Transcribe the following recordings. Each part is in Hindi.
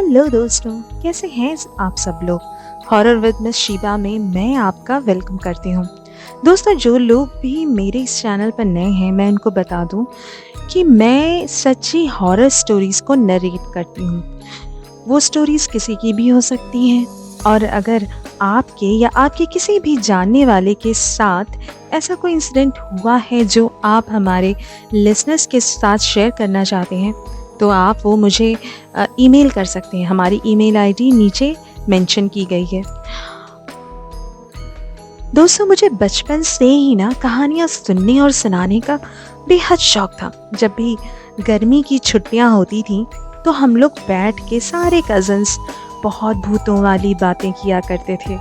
हेलो दोस्तों, कैसे हैं आप सब लोग। हॉरर विद मिस शीबा में मैं आपका वेलकम करती हूँ। दोस्तों, जो लोग भी मेरे इस चैनल पर नए हैं, मैं उनको बता दूँ कि मैं सच्ची हॉरर स्टोरीज़ को नरेट करती हूँ। वो स्टोरीज़ किसी की भी हो सकती हैं, और अगर आपके या आपके किसी भी जानने वाले के साथ ऐसा कोई इंसिडेंट हुआ है जो आप हमारे लिसनर्स के साथ शेयर करना चाहते हैं, तो आप वो मुझे ईमेल कर सकते हैं। हमारी ईमेल आईडी नीचे मेंशन की गई है। दोस्तों, मुझे बचपन से ही ना कहानियाँ सुनने और सुनाने का बेहद शौक था। जब भी गर्मी की छुट्टियाँ होती थी तो हम लोग बैठ के सारे कज़न्स बहुत भूतों वाली बातें किया करते थे।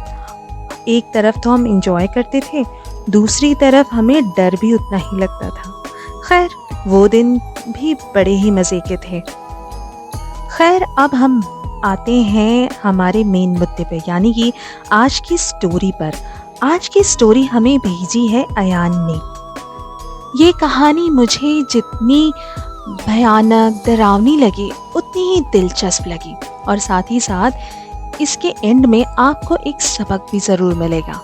एक तरफ तो हम इंजॉय करते थे, दूसरी तरफ हमें डर भी उतना ही लगता था। खैर, वो दिन भी बड़े ही मज़े के थे। खैर, अब हम आते हैं हमारे मेन मुद्दे पे, यानी कि आज की स्टोरी पर। आज की स्टोरी हमें भेजी है अयान ने। ये कहानी मुझे जितनी भयानक डरावनी लगी उतनी ही दिलचस्प लगी, और साथ ही साथ इसके एंड में आपको एक सबक भी ज़रूर मिलेगा।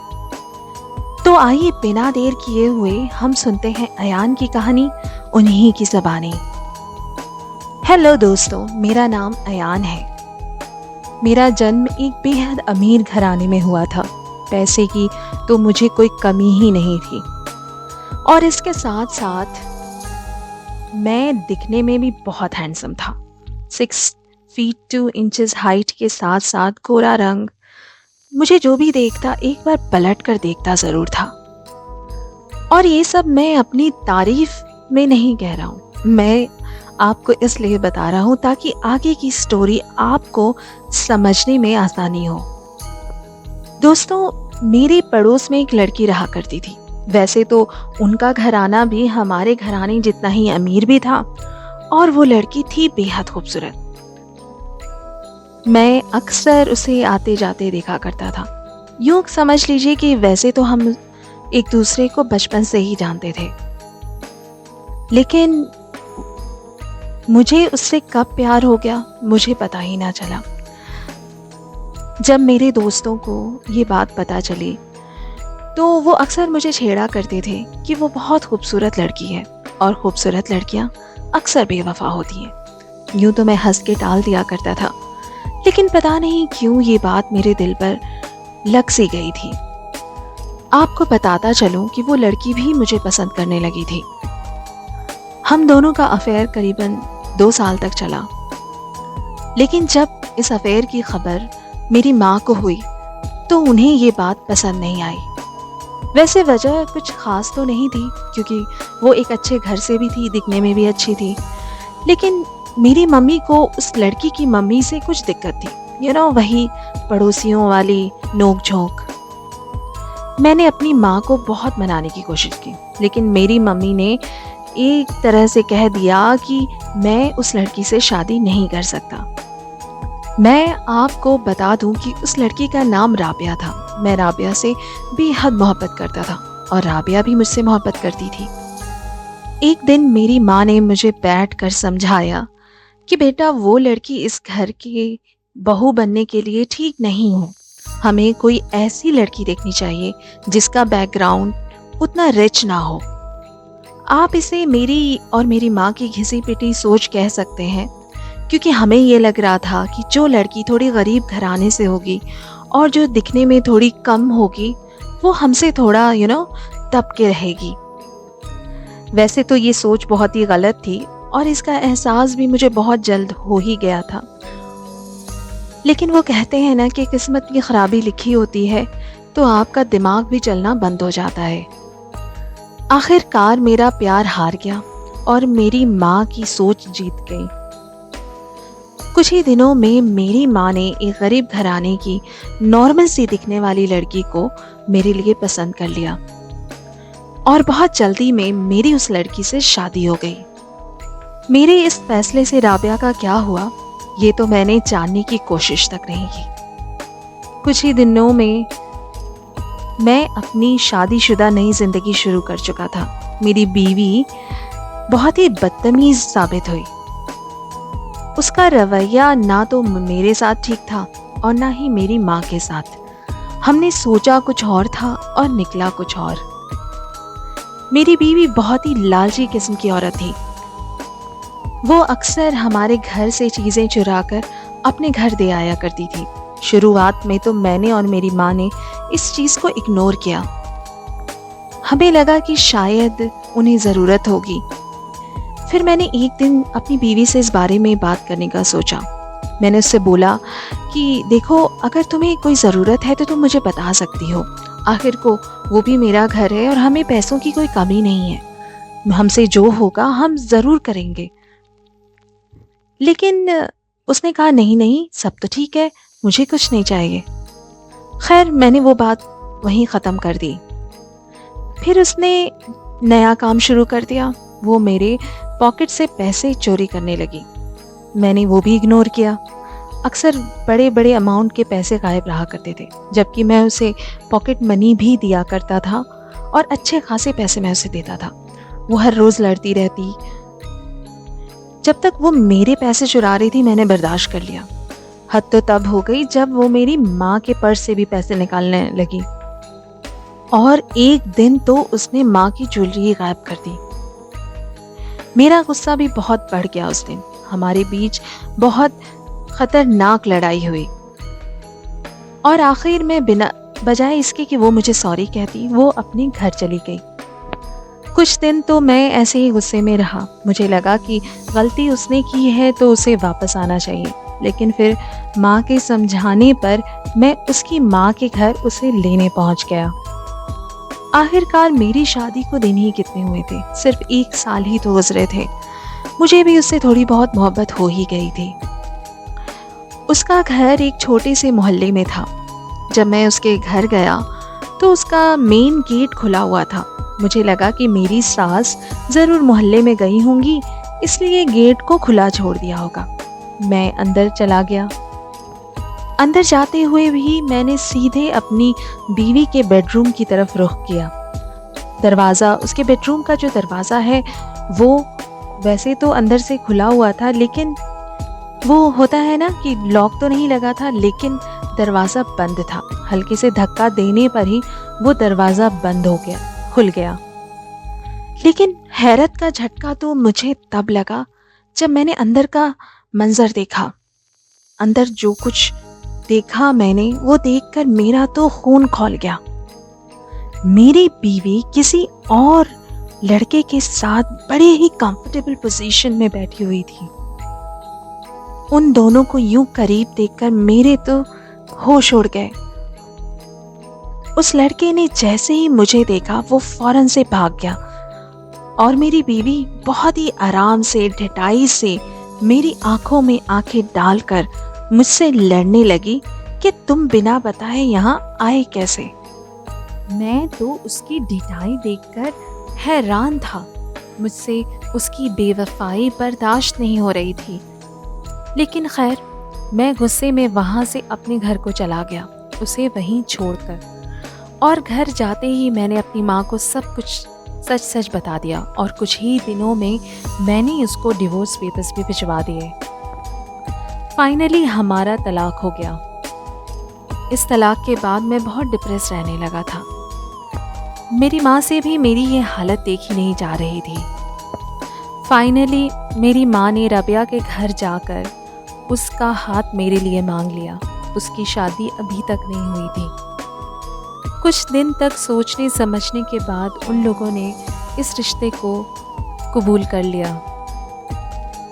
तो आइए बिना देर किए हुए हम सुनते हैं अयान की कहानी उन्हीं की ज़बानी। हेलो दोस्तों, मेरा नाम अयान है। मेरा जन्म एक बेहद अमीर घराने में हुआ था। पैसे की तो मुझे कोई कमी ही नहीं थी, और इसके साथ साथ मैं दिखने में भी बहुत हैंडसम था। 6 फीट 2 इंचेस हाइट के साथ साथ गोरा रंग। मुझे जो भी देखता एक बार पलट कर देखता ज़रूर था। और ये सब मैं अपनी तारीफ में नहीं कह रहा हूँ, मैं आपको इसलिए बता रहा हूँ ताकि आगे की स्टोरी आपको समझने में आसानी हो। दोस्तों, मेरे पड़ोस में एक लड़की रहा करती थी। वैसे तो उनका घराना भी हमारे घराने जितना ही अमीर भी था, और वो लड़की थी बेहद खूबसूरत। मैं अक्सर उसे आते जाते देखा करता था। यूँ समझ लीजिए कि वैसे तो हम एक दूसरे को बचपन से ही जानते थे, लेकिन मुझे उससे कब प्यार हो गया मुझे पता ही ना चला। जब मेरे दोस्तों को ये बात पता चली तो वो अक्सर मुझे छेड़ा करते थे कि वो बहुत खूबसूरत लड़की है, और खूबसूरत लड़कियां अक्सर बेवफा होती हैं। यूँ तो मैं हंस के टाल दिया करता था, लेकिन पता नहीं क्यों ये बात मेरे दिल पर लग सी गई थी। आपको बताता चलूं कि वो लड़की भी मुझे पसंद करने लगी थी। हम दोनों का अफेयर करीबन 2 साल तक चला, लेकिन जब इस अफेयर की खबर मेरी माँ को हुई तो उन्हें ये बात पसंद नहीं आई। वैसे वजह कुछ खास तो नहीं थी, क्योंकि वो एक अच्छे घर से भी थी, दिखने में भी अच्छी थी, लेकिन मेरी मम्मी को उस लड़की की मम्मी से कुछ दिक्कत थी। वही पड़ोसियों वाली नोक झोंक। मैंने अपनी माँ को बहुत मनाने की कोशिश की, लेकिन मेरी मम्मी ने एक तरह से कह दिया कि मैं उस लड़की से शादी नहीं कर सकता। मैं आपको बता दूं कि उस लड़की का नाम राबिया था। मैं राबिया से बेहद मोहब्बत करता था, और राबिया भी मुझसे मोहब्बत करती थी। एक दिन मेरी माँ ने मुझे बैठ कर समझाया कि बेटा, वो लड़की इस घर की बहू बनने के लिए ठीक नहीं हो। हमें कोई ऐसी लड़की देखनी चाहिए जिसका बैकग्राउंड उतना रिच ना हो। आप इसे मेरी और मेरी माँ की घिसी पिटी सोच कह सकते हैं, क्योंकि हमें ये लग रहा था कि जो लड़की थोड़ी गरीब घराने से होगी और जो दिखने में थोड़ी कम होगी, वो हमसे थोड़ा दब के रहेगी। वैसे तो ये सोच बहुत ही गलत थी, और इसका एहसास भी मुझे बहुत जल्द हो ही गया था। लेकिन वो कहते हैं ना कि किस्मत की खराबी लिखी होती है, तो आपका दिमाग भी चलना बंद हो जाता है। आखिरकार मेरा प्यार हार गया और मेरी माँ की सोच जीत गई। कुछ ही दिनों में मेरी माँ ने एक गरीब घराने की नॉर्मल सी दिखने वाली लड़की को मेरे लिए पसंद कर लिया, और बहुत जल्दी में मेरी उस लड़की से शादी हो गई। मेरे इस फैसले से राबिया का क्या हुआ, ये तो मैंने जानने की कोशिश तक नहीं की। कुछ ही दिनों में मैं अपनी शादीशुदा नई जिंदगी शुरू कर चुका था। मेरी बीवी बहुत ही बदतमीज साबित हुई। उसका रवैया ना तो मेरे साथ ठीक था और ना ही मेरी माँ के साथ। हमने सोचा कुछ और था और निकला कुछ और। मेरी बीवी बहुत ही लालची किस्म की औरत थी। वो अक्सर हमारे घर से चीजें चुराकर अपने घर दे आया करती थी। शुरुआत में तो मैंने और मेरी माँ ने इस चीज को इग्नोर किया। हमें लगा कि शायद उन्हें जरूरत होगी। फिर मैंने एक दिन अपनी बीवी से इस बारे में बात करने का सोचा। मैंने उससे बोला कि देखो, अगर तुम्हें कोई ज़रूरत है तो तुम मुझे बता सकती हो। आखिर को वो भी मेरा घर है और हमें पैसों की कोई कमी नहीं है। हमसे जो होगा हम ज़रूर करेंगे। लेकिन उसने कहा, नहीं नहीं, सब तो ठीक है, मुझे कुछ नहीं चाहिए। खैर, मैंने वो बात वहीं ख़त्म कर दी। फिर उसने नया काम शुरू कर दिया। वो मेरे पॉकेट से पैसे चोरी करने लगी। मैंने वो भी इग्नोर किया। अक्सर बड़े बड़े अमाउंट के पैसे गायब रहा करते थे, जबकि मैं उसे पॉकेट मनी भी दिया करता था और अच्छे खासे पैसे मैं उसे देता था। वो हर रोज़ लड़ती रहती। जब तक वो मेरे पैसे चुरा रही थी मैंने बर्दाश्त कर लिया। हद तो तब हो गई जब वो मेरी माँ के पर्स से भी पैसे निकालने लगी और एक दिन तो उसने माँ की ज्वेलरी गायब कर दी। मेरा गुस्सा भी बहुत बढ़ गया उस दिन। हमारे बीच बहुत खतरनाक लड़ाई हुई और आखिर में बिना बजाय इसके कि वो मुझे सॉरी कहती, वो अपने घर चली गई। कुछ दिन तो मैं ऐसे ही गुस्से में रहा। मुझे लगा कि गलती उसने की है तो उसे वापस आना चाहिए। लेकिन फिर माँ के समझाने पर मैं उसकी माँ के घर उसे लेने पहुँच गया। आखिरकार मेरी शादी को दिन ही कितने हुए थे, सिर्फ 1 साल ही तो गुजरे थे। मुझे भी उससे थोड़ी बहुत मोहब्बत हो ही गई थी। उसका घर एक छोटे से मोहल्ले में था। जब मैं उसके घर गया तो उसका मेन गेट खुला हुआ था। मुझे लगा कि मेरी सास ज़रूर मोहल्ले में गई होंगी, इसलिए गेट को खुला छोड़ दिया होगा। मैं अंदर चला गया। अंदर जाते हुए भी मैंने सीधे अपनी बीवी के बेडरूम की तरफ रुख किया। दरवाज़ा, उसके बेडरूम का जो दरवाज़ा है वो वैसे तो अंदर से खुला हुआ था, लेकिन वो होता है ना कि लॉक तो नहीं लगा था, लेकिन दरवाज़ा बंद था। हल्के से धक्का देने पर ही वो दरवाज़ा बंद हो गया, खुल गया। लेकिन हैरत का झटका तो मुझे तब लगा जब मैंने अंदर का मंजर देखा। अंदर जो कुछ देखा मैंने, वो देखकर मेरा तो खून खौल गया। मेरी बीवी किसी और लड़के के साथ बड़े ही कंफर्टेबल पोजीशन में बैठी हुई थी। उन दोनों को यूं करीब देखकर मेरे तो होश उड़ गए। उस लड़के ने जैसे ही मुझे देखा वो फौरन से भाग गया और मेरी बीवी बहुत ही आराम से, ढिठाई से मेरी आंखों में आंखें डालकर मुझसे लड़ने लगी कि तुम बिना बताए यहाँ आए कैसे। मैं तो उसकी ढिठाई देखकर हैरान था। मुझसे उसकी बेवफाई बर्दाश्त नहीं हो रही थी। लेकिन खैर, मैं गुस्से में वहाँ से अपने घर को चला गया, उसे वहीं छोड़कर। और घर जाते ही मैंने अपनी माँ को सब कुछ सच सच बता दिया और कुछ ही दिनों में मैंने उसको डिवोर्स पेपर्स भी भिजवा दिए। फाइनली हमारा तलाक हो गया। इस तलाक के बाद मैं बहुत डिप्रेस रहने लगा था। मेरी माँ से भी मेरी ये हालत देखी नहीं जा रही थी। फाइनली मेरी माँ ने रबिया के घर जाकर उसका हाथ मेरे लिए मांग लिया। उसकी शादी अभी तक नहीं हुई थी। कुछ दिन तक सोचने समझने के बाद उन लोगों ने इस रिश्ते को कबूल कर लिया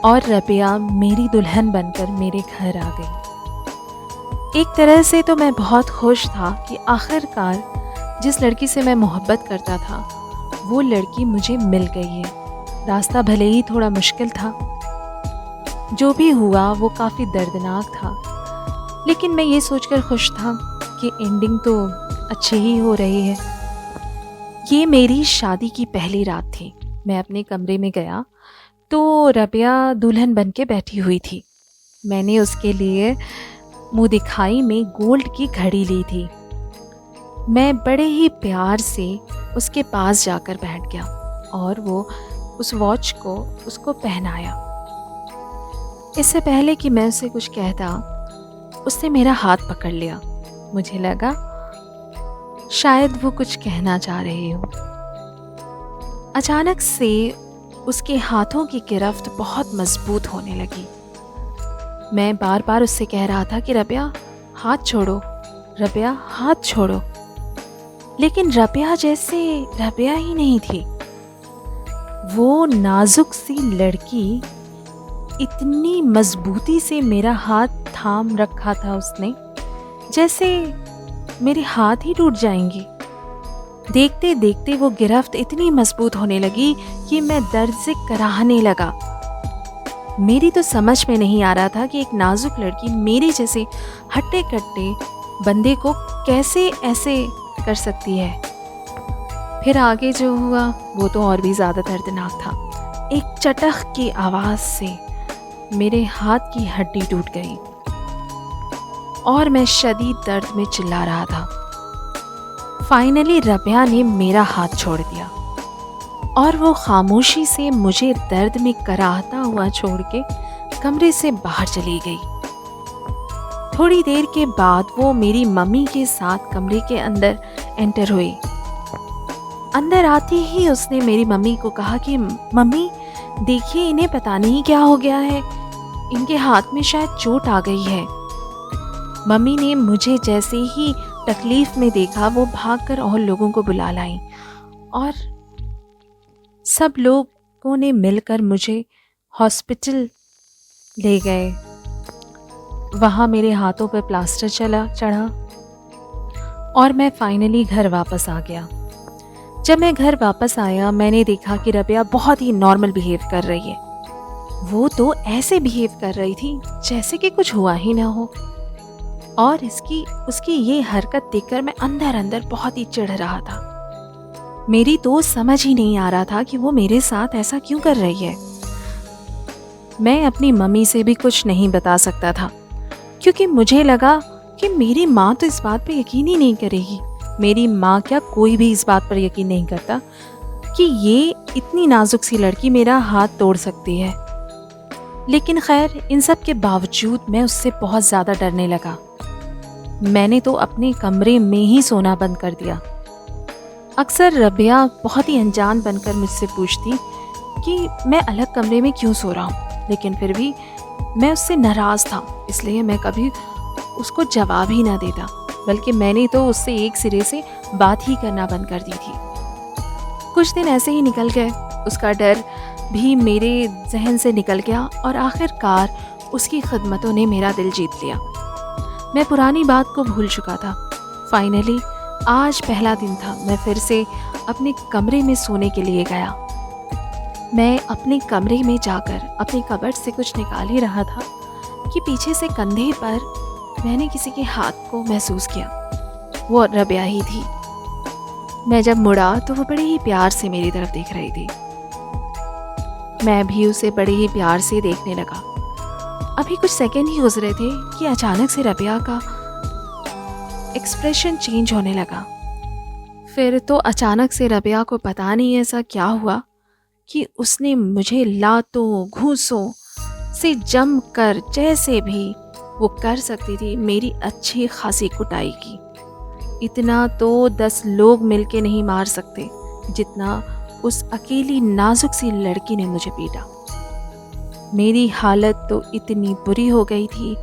और रबिया मेरी दुल्हन बनकर मेरे घर आ गई। एक तरह से तो मैं बहुत खुश था कि आखिरकार जिस लड़की से मैं मोहब्बत करता था वो लड़की मुझे मिल गई है। रास्ता भले ही थोड़ा मुश्किल था, जो भी हुआ वो काफ़ी दर्दनाक था, लेकिन मैं ये सोचकर खुश था कि एंडिंग तो अच्छी ही हो रही है। ये मेरी शादी की पहली रात थी। मैं अपने कमरे में गया तो रबिया दुल्हन बन के बैठी हुई थी। मैंने उसके लिए मुँह दिखाई में गोल्ड की घड़ी ली थी। मैं बड़े ही प्यार से उसके पास जाकर बैठ गया और वो उस वॉच को उसको पहनाया। इससे पहले कि मैं उसे कुछ कहता, उसने मेरा हाथ पकड़ लिया। मुझे लगा शायद वो कुछ कहना चाह रही हो। अचानक से उसके हाथों की गिरफ्त बहुत मजबूत होने लगी। मैं बार बार उससे कह रहा था कि रबिया हाथ छोड़ो, रबिया हाथ छोड़ो, लेकिन रबिया जैसे रबिया ही नहीं थी। वो नाजुक सी लड़की इतनी मजबूती से मेरा हाथ थाम रखा था उसने, जैसे मेरे हाथ ही टूट जाएंगे। देखते देखते वो गिरफ्त इतनी मजबूत होने लगी कि मैं दर्द से कराहने लगा। मेरी तो समझ में नहीं आ रहा था कि एक नाजुक लड़की मेरे जैसे हट्टे कट्टे बंदे को कैसे ऐसे कर सकती है। फिर आगे जो हुआ वो तो और भी ज़्यादा दर्दनाक था। एक चटख की आवाज़ से मेरे हाथ की हड्डी टूट गई और मैं शदीद दर्द में चिल्ला रहा था। फाइनली रबिया ने मेरा हाथ छोड़ दिया और वो खामोशी से मुझे दर्द में कराहता हुआ छोड़ के कमरे से बाहर चली गई। थोड़ी देर के बाद वो मेरी मम्मी के साथ कमरे के अंदर एंटर हुई। अंदर आते ही उसने मेरी मम्मी को कहा कि मम्मी देखिए, इन्हें पता नहीं क्या हो गया है, इनके हाथ में शायद चोट आ गई है। मम्मी ने मुझे जैसे ही तकलीफ में देखा वो भागकर और लोगों को बुला लाई और सब लोगों ने मिलकर मुझे हॉस्पिटल ले गए। वहाँ मेरे हाथों पर प्लास्टर चढ़ा और मैं फाइनली घर वापस आ गया। जब मैं घर वापस आया मैंने देखा कि रबिया बहुत ही नॉर्मल बिहेव कर रही है। वो तो ऐसे बिहेव कर रही थी जैसे कि कुछ हुआ ही ना हो, और उसकी ये हरकत देखकर मैं अंदर अंदर बहुत ही चिढ़ रहा था। मेरी तो समझ ही नहीं आ रहा था कि वो मेरे साथ ऐसा क्यों कर रही है। मैं अपनी मम्मी से भी कुछ नहीं बता सकता था क्योंकि मुझे लगा कि मेरी माँ तो इस बात पे यकीन ही नहीं करेगी। मेरी माँ क्या, कोई भी इस बात पर यकीन नहीं करता कि ये इतनी नाजुक सी लड़की मेरा हाथ तोड़ सकती है। लेकिन खैर, इन सब के बावजूद मैं उससे बहुत ज़्यादा डरने लगा। मैंने तो अपने कमरे में ही सोना बंद कर दिया। अक्सर रबिया बहुत ही अनजान बनकर मुझसे पूछती कि मैं अलग कमरे में क्यों सो रहा हूँ, लेकिन फिर भी मैं उससे नाराज़ था, इसलिए मैं कभी उसको जवाब ही ना देता, बल्कि मैंने तो उससे एक सिरे से बात ही करना बंद कर दी थी। कुछ दिन ऐसे ही निकल गए, उसका डर भी मेरे जहन से निकल गया और आखिरकार उसकी खिदमतों ने मेरा दिल जीत लिया। मैं पुरानी बात को भूल चुका था। फाइनली आज पहला दिन था। मैं फिर से अपने कमरे में सोने के लिए गया। मैं अपने कमरे में जाकर अपनी कबर्ड से कुछ निकाल ही रहा था कि पीछे से कंधे पर मैंने किसी के हाथ को महसूस किया। वो रबिया ही थी। मैं जब मुड़ा तो वो बड़े ही प्यार से मेरी तरफ देख रही थी। मैं भी उसे बड़े ही प्यार से देखने लगा। अभी कुछ सेकंड ही गुजरे थे कि अचानक से रबिया का एक्सप्रेशन चेंज होने लगा। फिर तो अचानक से रबिया को पता नहीं ऐसा क्या हुआ कि उसने मुझे लातों घूंसों से जम कर जैसे भी वो कर सकती थी मेरी अच्छी खासी कुटाई की। इतना तो 10 लोग मिलके नहीं मार सकते जितना उस अकेली नाजुक सी लड़की ने मुझे पीटा। मेरी हालत तो इतनी बुरी हो गई थी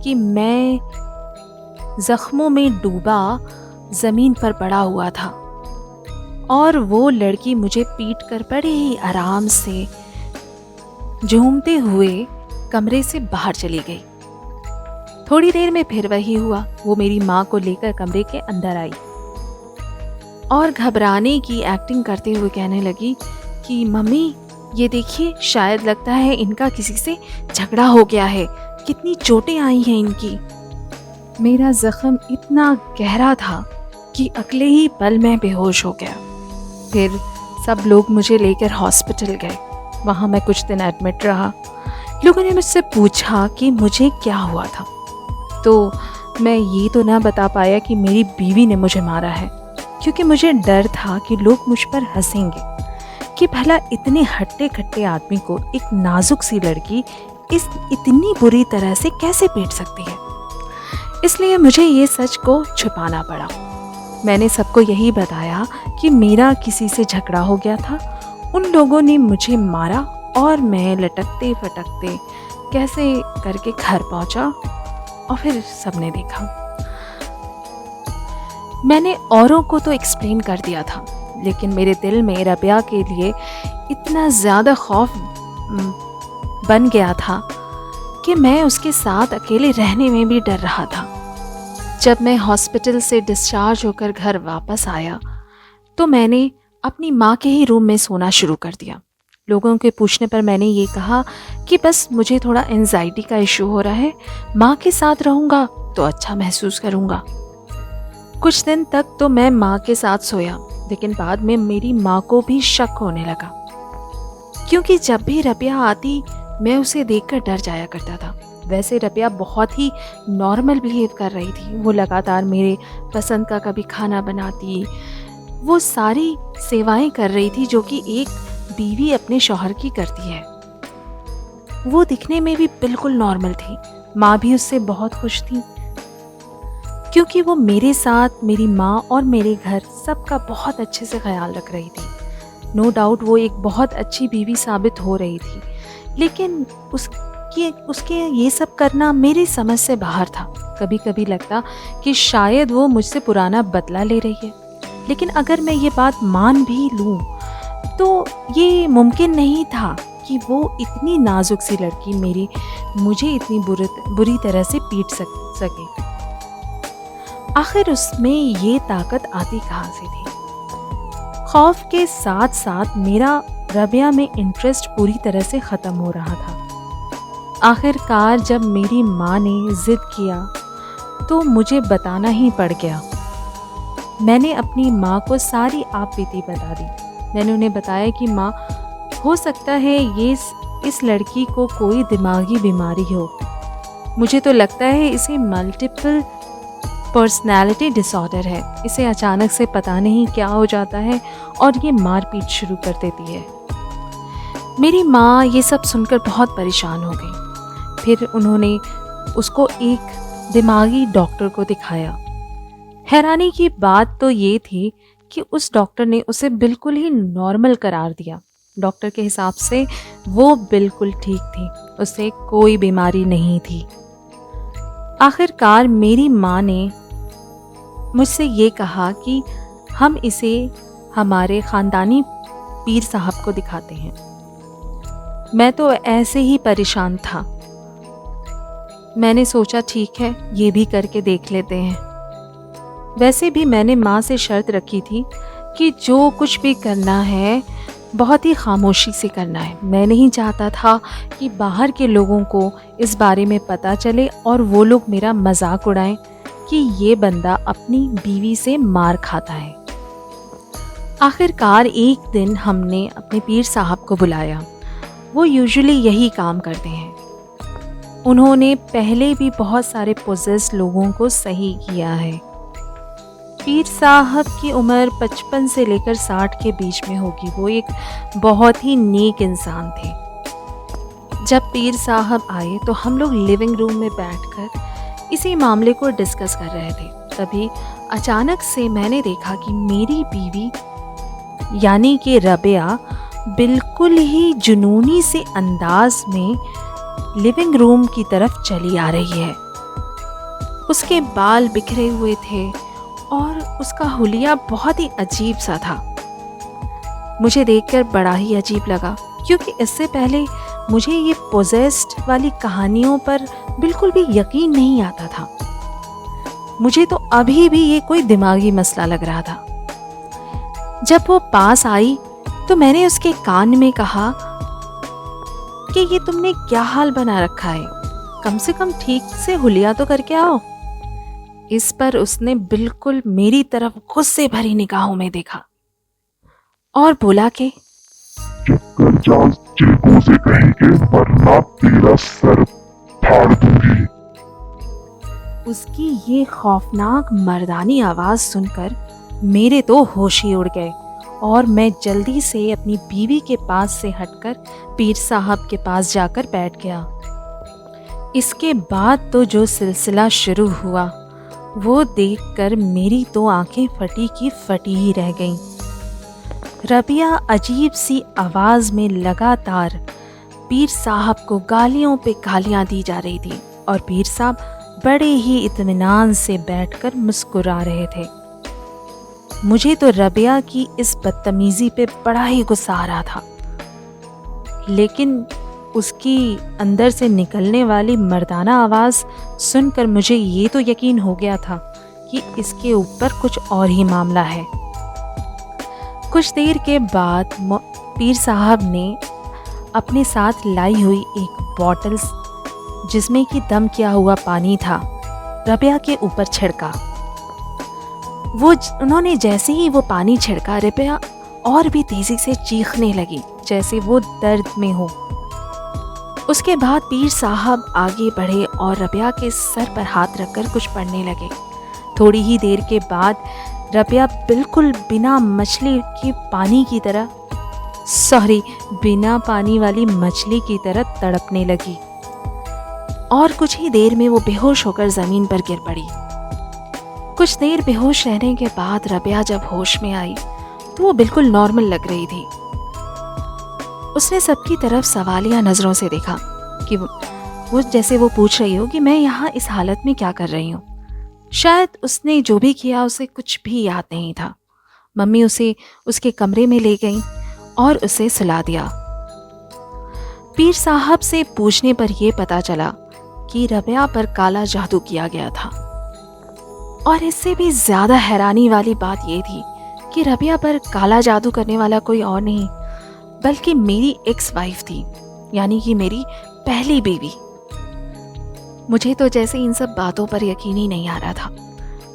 कि मैं जख्मों में डूबा ज़मीन पर पड़ा हुआ था और वो लड़की मुझे पीट कर बड़े ही आराम से झूमते हुए कमरे से बाहर चली गई। थोड़ी देर में फिर वही हुआ। वो मेरी माँ को लेकर कमरे के अंदर आई और घबराने की एक्टिंग करते हुए कहने लगी कि मम्मी ये देखिए, शायद लगता है इनका किसी से झगड़ा हो गया है, कितनी चोटें आई हैं इनकी। मेरा जख्म इतना गहरा था कि अगले ही पल मैं बेहोश हो गया। फिर सब लोग मुझे लेकर हॉस्पिटल गए। वहाँ मैं कुछ दिन एडमिट रहा। लोगों ने मुझसे पूछा कि मुझे क्या हुआ था, तो मैं ये तो ना बता पाया कि मेरी बीवी ने मुझे मारा है, क्योंकि मुझे डर था कि लोग मुझ पर हंसेंगे कि भला इतने हट्टे कट्टे आदमी को एक नाजुक सी लड़की इस इतनी बुरी तरह से कैसे पीट सकती है। इसलिए मुझे ये सच को छुपाना पड़ा। मैंने सबको यही बताया कि मेरा किसी से झगड़ा हो गया था, उन लोगों ने मुझे मारा और मैं लटकते फटकते कैसे करके घर पहुंचा और फिर सबने देखा। मैंने औरों को तो एक्सप्लेन कर दिया था, लेकिन मेरे दिल में रबिया के लिए इतना ज़्यादा खौफ बन गया था कि मैं उसके साथ अकेले रहने में भी डर रहा था। जब मैं हॉस्पिटल से डिस्चार्ज होकर घर वापस आया तो मैंने अपनी माँ के ही रूम में सोना शुरू कर दिया। लोगों के पूछने पर मैंने ये कहा कि बस मुझे थोड़ा एंजाइटी का इशू हो रहा है, माँ के साथ रहूँगा तो अच्छा महसूस करूँगा। कुछ दिन तक तो मैं माँ के साथ सोया, लेकिन बाद में मेरी माँ को भी शक होने लगा, क्योंकि जब भी रबिया आती मैं उसे देखकर डर जाया करता था। वैसे रबिया बहुत ही नॉर्मल बिहेव कर रही थी। वो लगातार मेरे पसंद का कभी खाना बनाती, वो सारी सेवाएं कर रही थी जो कि एक बीवी अपने शौहर की करती है। वो दिखने में भी बिल्कुल नॉर्मल थी। माँ भी उससे बहुत खुश थी, क्योंकि वो मेरे साथ, मेरी माँ और मेरे घर सबका बहुत अच्छे से ख्याल रख रही थी। नो डाउट वो एक बहुत अच्छी बीवी साबित हो रही थी, लेकिन उसके ये सब करना मेरी समझ से बाहर था। कभी कभी लगता कि शायद वो मुझसे पुराना बदला ले रही है, लेकिन अगर मैं ये बात मान भी लूँ तो ये मुमकिन नहीं था कि वो इतनी नाजुक सी लड़की मुझे इतनी बुरी तरह से पीट सके। आखिर उसमें ये ताकत आती कहाँ से थी? खौफ के साथ साथ मेरा रबिया में इंटरेस्ट पूरी तरह से ख़त्म हो रहा था। आखिरकार जब मेरी माँ ने ज़िद किया तो मुझे बताना ही पड़ गया। मैंने अपनी माँ को सारी आपबीती बता दी। मैंने उन्हें बताया कि माँ, हो सकता है ये इस लड़की को कोई दिमागी बीमारी हो। मुझे तो लगता है इसे मल्टीपल पर्सनैलिटी डिसऑर्डर है। इसे अचानक से पता नहीं क्या हो जाता है और ये मारपीट शुरू कर देती है। मेरी माँ ये सब सुनकर बहुत परेशान हो गई। फिर उन्होंने उसको एक दिमागी डॉक्टर को दिखाया। हैरानी की बात तो ये थी कि उस डॉक्टर ने उसे बिल्कुल ही नॉर्मल करार दिया। डॉक्टर के हिसाब से वो बिल्कुल ठीक थी, उसे कोई बीमारी नहीं थी। आखिरकार मेरी माँ ने मुझसे ये कहा कि हम इसे हमारे ख़ानदानी पीर साहब को दिखाते हैं। मैं तो ऐसे ही परेशान था। मैंने सोचा ठीक है, ये भी करके देख लेते हैं। वैसे भी मैंने माँ से शर्त रखी थी कि जो कुछ भी करना है बहुत ही खामोशी से करना है। मैं नहीं चाहता था कि बाहर के लोगों को इस बारे में पता चले और वो लोग मेरा मजाक उड़ाएं कि ये बंदा अपनी बीवी से मार खाता है। आखिरकार एक दिन हमने अपने पीर साहब को बुलाया। वो यूजुअली यही काम करते हैं। उन्होंने पहले भी बहुत सारे पोजेस लोगों को सही किया है। पीर साहब की उम्र 55 से लेकर 60 के बीच में होगी। वो एक बहुत ही नेक इंसान थे। जब पीर साहब आए तो हम लोग लिविंग रूम में बैठकर इसी मामले को डिस्कस कर रहे थे। तभी अचानक से मैंने देखा कि मेरी बीवी यानी कि रबिया बिल्कुल ही जुनूनी से अंदाज में लिविंग रूम की तरफ चली आ रही है। उसके बाल बिखरे हुए थे और उसका हुलिया बहुत ही अजीब सा था। मुझे देखकर बड़ा ही अजीब लगा, क्योंकि इससे पहले मुझे ये पोजेस्ड वाली कहानियों पर बिल्कुल भी यकीन नहीं आता था। मुझे तो अभी भी ये कोई दिमागी मसला लग रहा था। जब वो पास आई तो मैंने उसके कान में कहा कि ये तुमने क्या हाल बना रखा है, कम से कम ठीक से हुलिया तो करके आओ। इस पर उसने बिल्कुल मेरी तरफ गुस्से भरी निगाहों में देखा और बोला कि चीकू से कहेंगे वरना तेरा सर फाड़ दूंगी। उसकी ये खौफनाक मर्दानी आवाज सुनकर मेरे तो होश ही उड़ गए और मैं जल्दी से अपनी बीवी के पास से हटकर पीर साहब के पास जाकर बैठ गया। इसके बाद तो जो सिलसिला शुरू हुआ वो देखकर मेरी तो आंखें फटी की फटी ही रह गईं। रबिया अजीब सी आवाज़ में लगातार पीर साहब को गालियों पे गालियां दी जा रही थी और पीर साहब बड़े ही इत्मीनान से बैठकर मुस्कुरा रहे थे। मुझे तो रबिया की इस बदतमीज़ी पे बड़ा ही गुस्सा आ रहा था, लेकिन उसकी अंदर से निकलने वाली मर्दाना आवाज़ सुनकर मुझे ये तो यकीन हो गया था कि इसके ऊपर कुछ और ही मामला है। कुछ देर के बाद पीर साहब ने अपने साथ लाई हुई एक बॉटल जिसमें कि दम किया हुआ पानी था रबिया के ऊपर छिड़का। उन्होंने जैसे ही वो पानी छिड़का, रबिया और भी तेज़ी से चीखने लगी जैसे वो दर्द में हो। उसके बाद पीर साहब आगे बढ़े और रबिया के सर पर हाथ रखकर कुछ पढ़ने लगे। थोड़ी ही देर के बाद रबिया बिल्कुल बिना पानी वाली मछली की तरह तड़पने लगी और कुछ ही देर में वो बेहोश होकर ज़मीन पर गिर पड़ी। कुछ देर बेहोश रहने के बाद रबिया जब होश में आई तो वो बिल्कुल नॉर्मल लग रही थी। उसने सबकी तरफ सवालिया नज़रों से देखा कि वो जैसे वो पूछ रही हो कि मैं यहाँ इस हालत में क्या कर रही हूँ। शायद उसने जो भी किया उसे कुछ भी याद नहीं था। मम्मी उसे उसके कमरे में ले गई और उसे सुला दिया। पीर साहब से पूछने पर यह पता चला कि रबिया पर काला जादू किया गया था और इससे भी ज़्यादा हैरानी वाली बात यह थी कि रबिया पर काला जादू करने वाला कोई और नहीं बल्कि मेरी एक्स वाइफ थी, यानी कि मेरी पहली बीवी। मुझे तो जैसे इन सब बातों पर यकीन ही नहीं आ रहा था,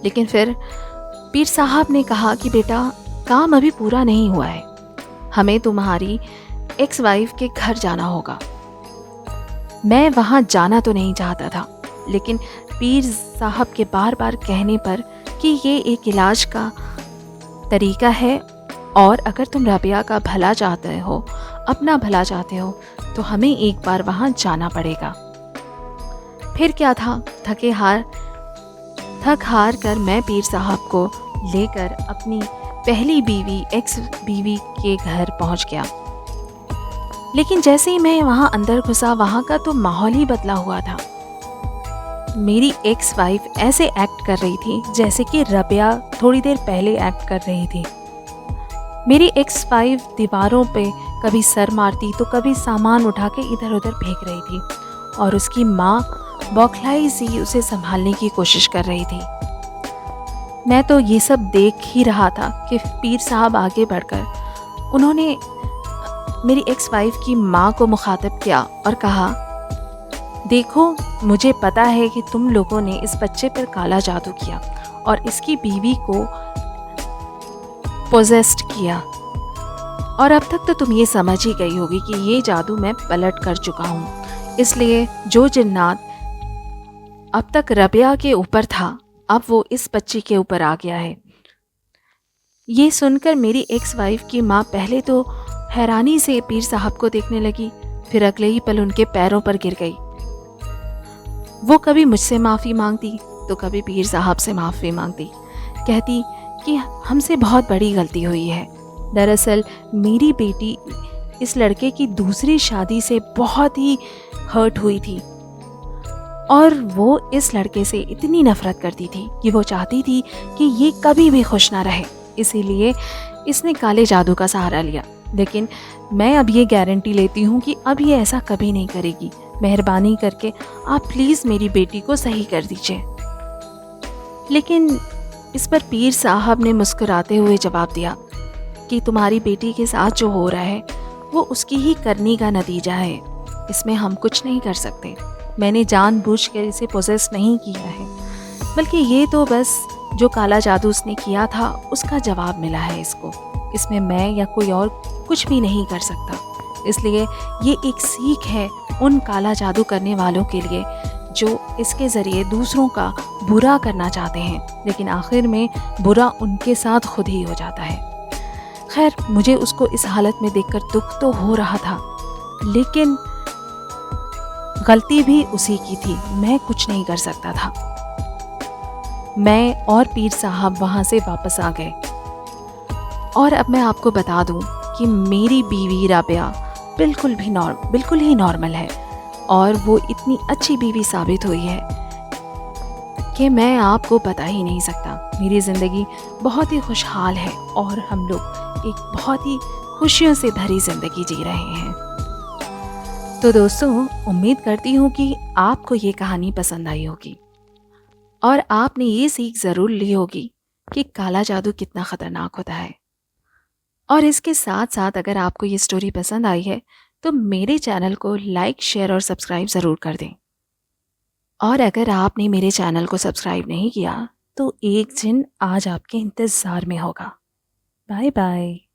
लेकिन फिर पीर साहब ने कहा कि बेटा, काम अभी पूरा नहीं हुआ है, हमें तुम्हारी एक्स वाइफ के घर जाना होगा। मैं वहाँ जाना तो नहीं चाहता था, लेकिन पीर साहब के बार बार कहने पर कि ये एक इलाज का तरीका है और अगर तुम रबिया का भला चाहते हो, अपना भला चाहते हो, तो हमें एक बार वहाँ जाना पड़ेगा। फिर क्या था, थक हार कर मैं पीर साहब को लेकर अपनी पहली बीवी, एक्स बीवी के घर पहुँच गया। लेकिन जैसे ही मैं वहाँ अंदर घुसा, वहाँ का तो माहौल ही बदला हुआ था। मेरी एक्स वाइफ ऐसे एक्ट कर रही थी जैसे कि रबिया थोड़ी देर पहले एक्ट कर रही थी। मेरी एक्स वाइफ दीवारों पे कभी सर मारती तो कभी सामान उठा के इधर उधर फेंक रही थी और उसकी माँ बौखलाई सी उसे संभालने की कोशिश कर रही थी। मैं तो ये सब देख ही रहा था कि पीर साहब आगे बढ़कर उन्होंने मेरी एक्स वाइफ की माँ को मुखातिब किया और कहा, देखो, मुझे पता है कि तुम लोगों ने इस बच्चे पर काला जादू किया और इसकी बीवी को पोजेस्ड किया और अब तक तो तुम ये समझ ही गई होगी कि ये जादू मैं पलट कर चुका हूँ। इसलिए जो जिन्नात अब तक रबिया के ऊपर था, अब वो इस बच्ची के ऊपर आ गया है। ये सुनकर मेरी एक्स वाइफ की माँ पहले तो हैरानी से पीर साहब को देखने लगी, फिर अगले ही पल उनके पैरों पर गिर गई। वो कभी मुझसे माफ़ी मांगती तो कभी पीर साहब से माफ़ी मांगती, कहती कि हमसे बहुत बड़ी गलती हुई है। दरअसल मेरी बेटी इस लड़के की दूसरी शादी से बहुत ही हर्ट हुई थी और वो इस लड़के से इतनी नफ़रत करती थी कि वो चाहती थी कि ये कभी भी खुश ना रहे, इसीलिए इसने काले जादू का सहारा लिया। लेकिन मैं अब ये गारंटी लेती हूँ कि अब ये ऐसा कभी नहीं करेगी। मेहरबानी करके आप प्लीज़ मेरी बेटी को सही कर दीजिए। लेकिन इस पर पीर साहब ने मुस्कुराते हुए जवाब दिया कि तुम्हारी बेटी के साथ जो हो रहा है वो उसकी ही करनी का नतीजा है, इसमें हम कुछ नहीं कर सकते। मैंने जानबूझकर इसे पोजेस नहीं किया है, बल्कि ये तो बस जो काला जादू उसने किया था उसका जवाब मिला है इसको। इसमें मैं या कोई और कुछ भी नहीं कर सकता। इसलिए ये एक सीख है उन काला जादू करने वालों के लिए जो इसके ज़रिए दूसरों का बुरा करना चाहते हैं, लेकिन आखिर में बुरा उनके साथ खुद ही हो जाता है। खैर, मुझे उसको इस हालत में देखकर दुख तो हो रहा था, लेकिन गलती भी उसी की थी, मैं कुछ नहीं कर सकता था। मैं और पीर साहब वहाँ से वापस आ गए। और अब मैं आपको बता दूँ कि मेरी बीवी राबिया बिल्कुल ही नॉर्मल है, और वो इतनी अच्छी बीवी साबित हुई है कि मैं आपको बता ही नहीं सकता। मेरी ज़िंदगी बहुत ही खुशहाल है और हम लोग एक बहुत ही खुशियों से भरी ज़िंदगी जी रहे हैं। तो दोस्तों, उम्मीद करती हूँ कि आपको ये कहानी पसंद आई होगी और आपने ये सीख ज़रूर ली होगी कि काला जादू कितना ख़तरनाक होता है। और इसके साथ साथ अगर आपको ये स्टोरी पसंद आई है तो मेरे चैनल को लाइक, शेयर और सब्सक्राइब ज़रूर कर दें। और अगर आपने मेरे चैनल को सब्सक्राइब नहीं किया तो एक दिन आज आपके इंतज़ार में होगा। Bye bye.